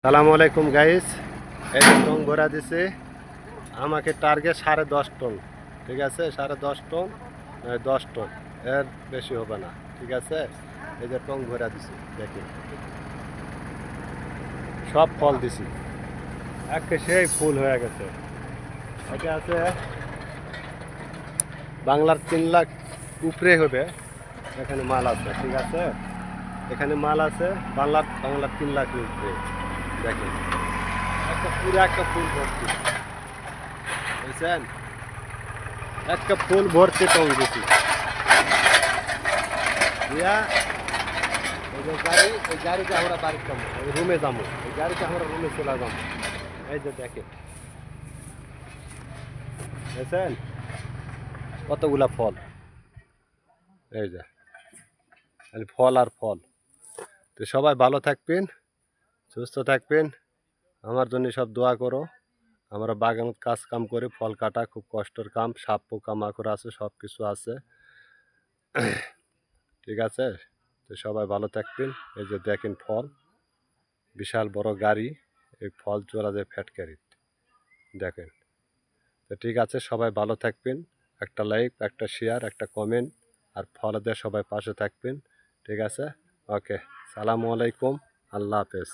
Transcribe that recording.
সালামু আলাইকুম গাইস। এই যে টন ভরা দিছে আমাকে টার্গেট 10.5 টন। ঠিক আছে, 10.5 টন, 10 টন, এর বেশি হবে না। ঠিক আছে, এই যে টন ভরা দিছে দেখি, সব ফল দিছি, একে সেই ফুল হয়ে গেছে। এটা আছে বাংলার 3 লাখ উপরে হবে, এখানে মাল আছে। ঠিক আছে, এখানে মাল আছে বাংলার 3 লাখ উপরে। দেখেন একটা পুরো একটা ফুল ভর্তি, বুঝছেন? একটা ফুল ভর্তি টং দিছি দিয়া। ওই যে গাড়ি, ওই গাড়িতে আমরা বাড়ি যাবো, ওই রুমে যাবো, ওই গাড়িতে আমরা রুমে চলে যাবো। এই যে দেখে, বুঝছেন কতগুলা ফল, এই যে খালি ফল আর ফল। তো সবাই ভালো থাকবেন, সুস্থ থাকবেন, আমার জন্য সব দোয়া করো। আমরা বাগানত কাজ কাম করে, ফল কাটা খুব কষ্টের কাম, সাপ পোকা মাকড় আছে, সব কিছু আছে। ঠিক আছে, তো সবাই ভালো থাকবেন। এই যে দেখেন ফল, বিশাল বড় গাড়ি, এই ফল চোরা যায় ফ্যাক্টরি, দেখেন। তো ঠিক আছে, সবাই ভালো থাকবেন। একটা লাইক, একটা শেয়ার, একটা কমেন্ট, আর ফলো দিয়ে সবাই পাশে থাকবেন। ঠিক আছে, ওকে, সালামু আলাইকুম, আল্লাহ হাফেজ।